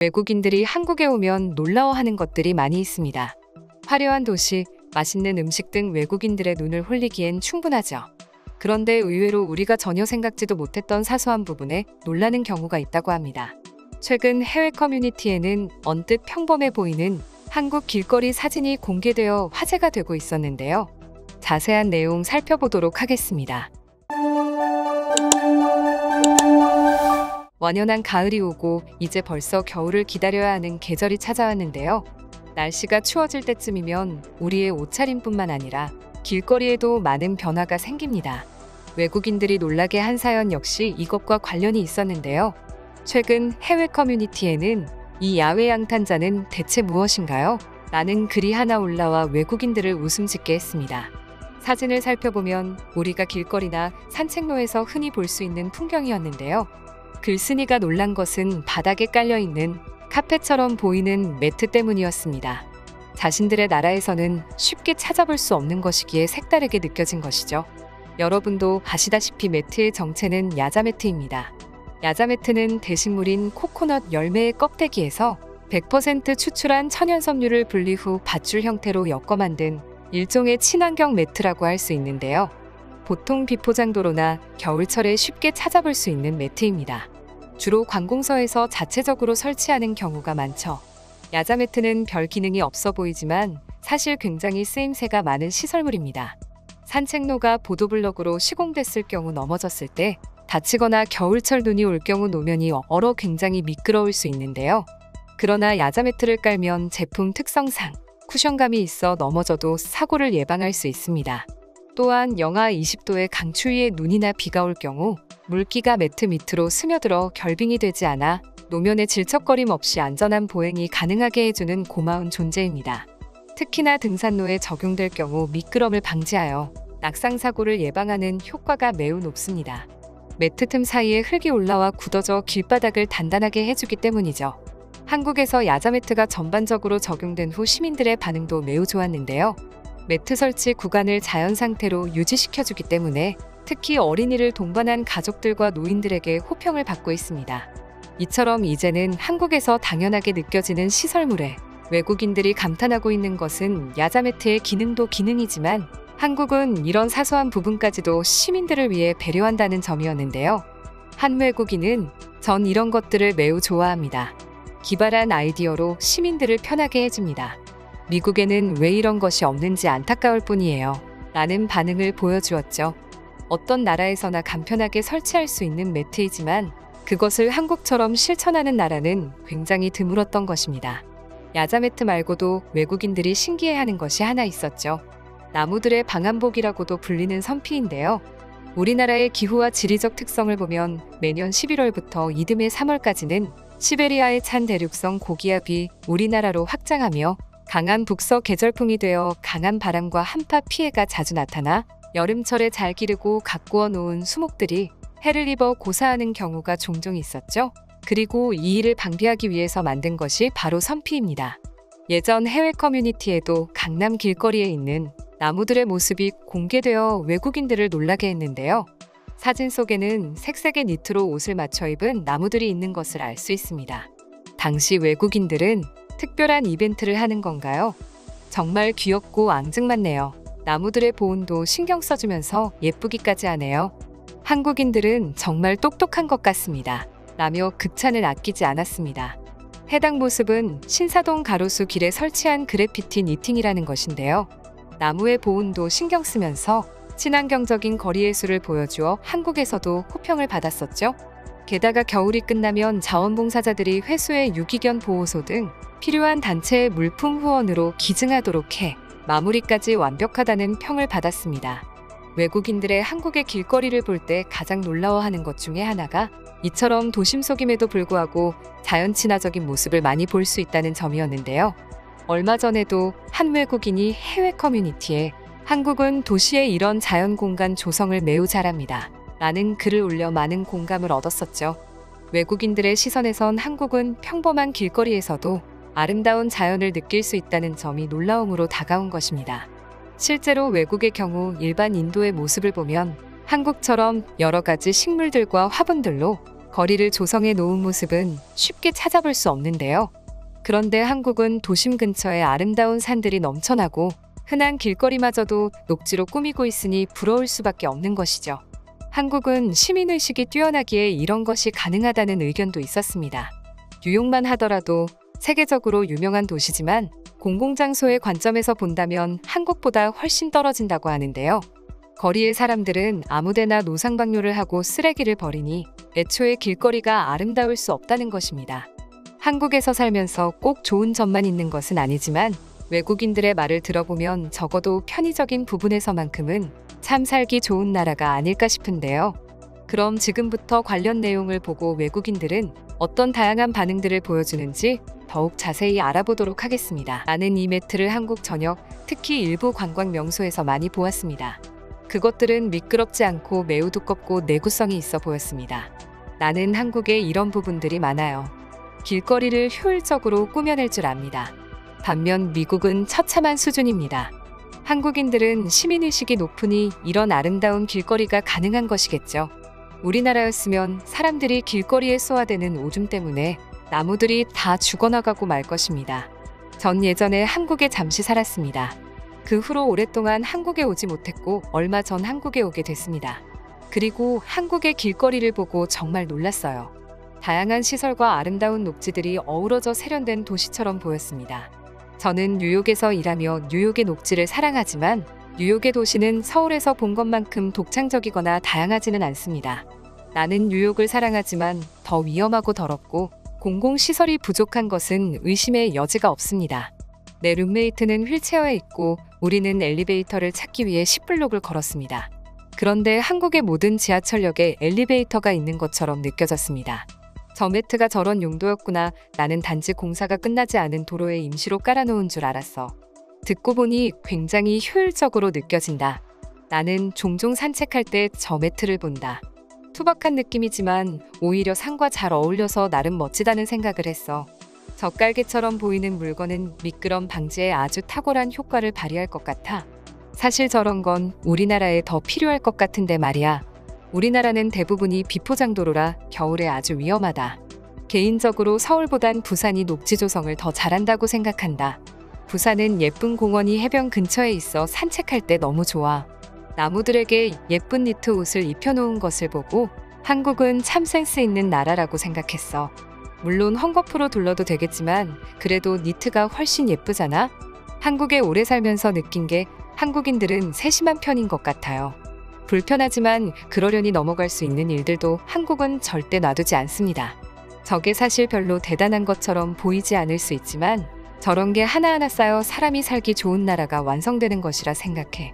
외국인들이 한국에 오면 놀라워하는 것들이 많이 있습니다. 화려한 도시, 맛있는 음식 등 외국인들의 눈을 홀리기엔 충분하죠. 그런데 의외로 우리가 전혀 생각지도 못했던 사소한 부분에 놀라는 경우가 있다고 합니다. 최근 해외 커뮤니티에는 언뜻 평범해 보이는 한국 길거리 사진이 공개되어 화제가 되고 있었는데요. 자세한 내용 살펴보도록 하겠습니다. 완연한 가을이 오고 이제 벌써 겨울을 기다려야 하는 계절이 찾아왔는데요. 날씨가 추워질 때쯤이면 우리의 옷차림뿐만 아니라 길거리에도 많은 변화가 생깁니다. 외국인들이 놀라게 한 사연 역시 이것과 관련이 있었는데요. 최근 해외 커뮤니티에는 이 야외 양탄자는 대체 무엇인가요? 라는 글이 하나 올라와 외국인들을 웃음 짓게 했습니다. 사진을 살펴보면 우리가 길거리나 산책로에서 흔히 볼 수 있는 풍경이었는데요. 글쓴이가 놀란 것은 바닥에 깔려있는 카펫처럼 보이는 매트 때문이었습니다. 자신들의 나라에서는 쉽게 찾아볼 수 없는 것이기에 색다르게 느껴진 것이죠. 여러분도 아시다시피 매트의 정체는 야자 매트입니다. 야자 매트는 대식물인 코코넛 열매의 껍데기에서 100% 추출한 천연 섬유를 분리 후 밧줄 형태로 엮어 만든 일종의 친환경 매트라고 할 수 있는데요. 보통 비포장도로나 겨울철에 쉽게 찾아볼 수 있는 매트입니다. 주로 관공서에서 자체적으로 설치하는 경우가 많죠. 야자 매트는 별 기능이 없어 보이지만 사실 굉장히 쓰임새가 많은 시설물입니다. 산책로가 보도블럭으로 시공됐을 경우 넘어졌을 때 다치거나 겨울철 눈이 올 경우 노면이 얼어 굉장히 미끄러울 수 있는데요. 그러나 야자 매트를 깔면 제품 특성상 쿠션감이 있어 넘어져도 사고를 예방할 수 있습니다. 또한 영하 20도의 강추위에 눈이나 비가 올 경우 물기가 매트 밑으로 스며들어 결빙이 되지 않아 노면에 질척거림 없이 안전한 보행이 가능하게 해주는 고마운 존재입니다. 특히나 등산로에 적용될 경우 미끄럼을 방지하여 낙상 사고를 예방하는 효과가 매우 높습니다. 매트 틈 사이에 흙이 올라와 굳어져 길바닥을 단단하게 해주기 때문이죠. 한국에서 야자 매트가 전반적으로 적용된 후 시민들의 반응도 매우 좋았는데요. 매트 설치 구간을 자연 상태로 유지시켜주기 때문에 특히 어린이를 동반한 가족들과 노인들에게 호평을 받고 있습니다. 이처럼 이제는 한국에서 당연하게 느껴지는 시설물에 외국인들이 감탄하고 있는 것은 야자 매트의 기능도 기능이지만 한국은 이런 사소한 부분까지도 시민들을 위해 배려한다는 점이었는데요. 한 외국인은 전 이런 것들을 매우 좋아합니다. 기발한 아이디어로 시민들을 편하게 해줍니다. 미국에는 왜 이런 것이 없는지 안타까울 뿐이에요. 라는 반응을 보여주었죠. 어떤 나라에서나 간편하게 설치할 수 있는 매트이지만 그것을 한국처럼 실천하는 나라는 굉장히 드물었던 것입니다. 야자 매트 말고도 외국인들이 신기해하는 것이 하나 있었죠. 나무들의 방한복이라고도 불리는 선피인데요. 우리나라의 기후와 지리적 특성을 보면 매년 11월부터 이듬해 3월까지는 시베리아의 찬 대륙성 고기압이 우리나라로 확장하며 강한 북서 계절풍이 되어 강한 바람과 한파 피해가 자주 나타나 여름철에 잘 기르고 가꾸어 놓은 수목들이 해를 입어 고사하는 경우가 종종 있었죠. 그리고 이 일을 방비하기 위해서 만든 것이 바로 선피입니다. 예전 해외 커뮤니티에도 강남 길거리에 있는 나무들의 모습이 공개되어 외국인들을 놀라게 했는데요. 사진 속에는 색색의 니트로 옷을 맞춰 입은 나무들이 있는 것을 알 수 있습니다. 당시 외국인들은 특별한 이벤트를 하는 건가요? 정말 귀엽고 앙증맞네요. 나무들의 보온도 신경 써주면서 예쁘기까지 하네요. 한국인들은 정말 똑똑한 것 같습니다. 라며 극찬을 아끼지 않았습니다. 해당 모습은 신사동 가로수 길에 설치한 그래피티 니팅이라는 것인데요. 나무의 보온도 신경 쓰면서 친환경적인 거리 예술을 보여주어 한국에서도 호평을 받았었죠. 게다가 겨울이 끝나면 자원봉사자들이 회수의 유기견 보호소 등 필요한 단체의 물품 후원으로 기증하도록 해 마무리까지 완벽하다는 평을 받았습니다. 외국인들의 한국의 길거리를 볼 때 가장 놀라워하는 것 중에 하나가 이처럼 도심 속임에도 불구하고 자연 친화적인 모습을 많이 볼 수 있다는 점이었는데요. 얼마 전에도 한 외국인이 해외 커뮤니티에 한국은 도시의 이런 자연 공간 조성을 매우 잘합니다. 라는 글을 올려 많은 공감을 얻었었죠. 외국인들의 시선에선 한국은 평범한 길거리에서도 아름다운 자연을 느낄 수 있다는 점이 놀라움으로 다가온 것입니다. 실제로 외국의 경우 일반 인도의 모습을 보면 한국처럼 여러 가지 식물들과 화분들로 거리를 조성해 놓은 모습은 쉽게 찾아볼 수 없는데요. 그런데 한국은 도심 근처에 아름다운 산들이 넘쳐나고 흔한 길거리마저도 녹지로 꾸미고 있으니 부러울 수밖에 없는 것이죠. 한국은 시민의식이 뛰어나기에 이런 것이 가능하다는 의견도 있었습니다. 뉴욕만 하더라도 세계적으로 유명한 도시지만 공공장소의 관점에서 본다면 한국보다 훨씬 떨어진다고 하는데요. 거리의 사람들은 아무데나 노상방뇨를 하고 쓰레기를 버리니 애초에 길거리가 아름다울 수 없다는 것입니다. 한국에서 살면서 꼭 좋은 점만 있는 것은 아니지만 외국인들의 말을 들어보면 적어도 편의적인 부분에서만큼은 참 살기 좋은 나라가 아닐까 싶은데요. 그럼 지금부터 관련 내용을 보고 외국인들은 어떤 다양한 반응들을 보여주는지 더욱 자세히 알아보도록 하겠습니다. 나는 이 매트를 한국 전역, 특히 일부 관광 명소에서 많이 보았습니다. 그것들은 미끄럽지 않고 매우 두껍고 내구성이 있어 보였습니다. 나는 한국에 이런 부분들이 많아요. 길거리를 효율적으로 꾸며낼 줄 압니다. 반면 미국은 처참한 수준입니다. 한국인들은 시민의식이 높으니 이런 아름다운 길거리가 가능한 것이겠죠. 우리나라였으면 사람들이 길거리에 쏘아대는 오줌 때문에 나무들이 다 죽어나가고 말 것입니다. 전 예전에 한국에 잠시 살았습니다. 그 후로 오랫동안 한국에 오지 못했고 얼마 전 한국에 오게 됐습니다. 그리고 한국의 길거리를 보고 정말 놀랐어요. 다양한 시설과 아름다운 녹지들이 어우러져 세련된 도시처럼 보였습니다. 저는 뉴욕에서 일하며 뉴욕의 녹지를 사랑하지만 뉴욕의 도시는 서울에서 본 것만큼 독창적이거나 다양하지는 않습니다. 나는 뉴욕을 사랑하지만 더 위험하고 더럽고 공공시설이 부족한 것은 의심의 여지가 없습니다. 내 룸메이트는 휠체어에 있고 우리는 엘리베이터를 찾기 위해 10블록을 걸었습니다. 그런데 한국의 모든 지하철역에 엘리베이터가 있는 것처럼 느껴졌습니다. 저 매트가 저런 용도였구나. 나는 단지 공사가 끝나지 않은 도로에 임시로 깔아놓은 줄 알았어. 듣고 보니 굉장히 효율적으로 느껴진다. 나는 종종 산책할 때 저 매트를 본다. 투박한 느낌이지만 오히려 산과 잘 어울려서 나름 멋지다는 생각을 했어. 젓갈개처럼 보이는 물건은 미끄럼 방지에 아주 탁월한 효과를 발휘할 것 같아. 사실 저런 건 우리나라에 더 필요할 것 같은데 말이야. 우리나라는 대부분이 비포장도로라 겨울에 아주 위험하다. 개인적으로 서울보단 부산이 녹지 조성을 더 잘한다고 생각한다. 부산은 예쁜 공원이 해변 근처에 있어 산책할 때 너무 좋아. 나무들에게 예쁜 니트 옷을 입혀놓은 것을 보고 한국은 참 센스 있는 나라라고 생각했어. 물론 헝겊으로 둘러도 되겠지만 그래도 니트가 훨씬 예쁘잖아? 한국에 오래 살면서 느낀 게 한국인들은 세심한 편인 것 같아요. 불편하지만 그러려니 넘어갈 수 있는 일들도 한국은 절대 놔두지 않습니다. 저게 사실 별로 대단한 것처럼 보이지 않을 수 있지만 저런 게 하나하나 쌓여 사람이 살기 좋은 나라가 완성되는 것이라 생각해.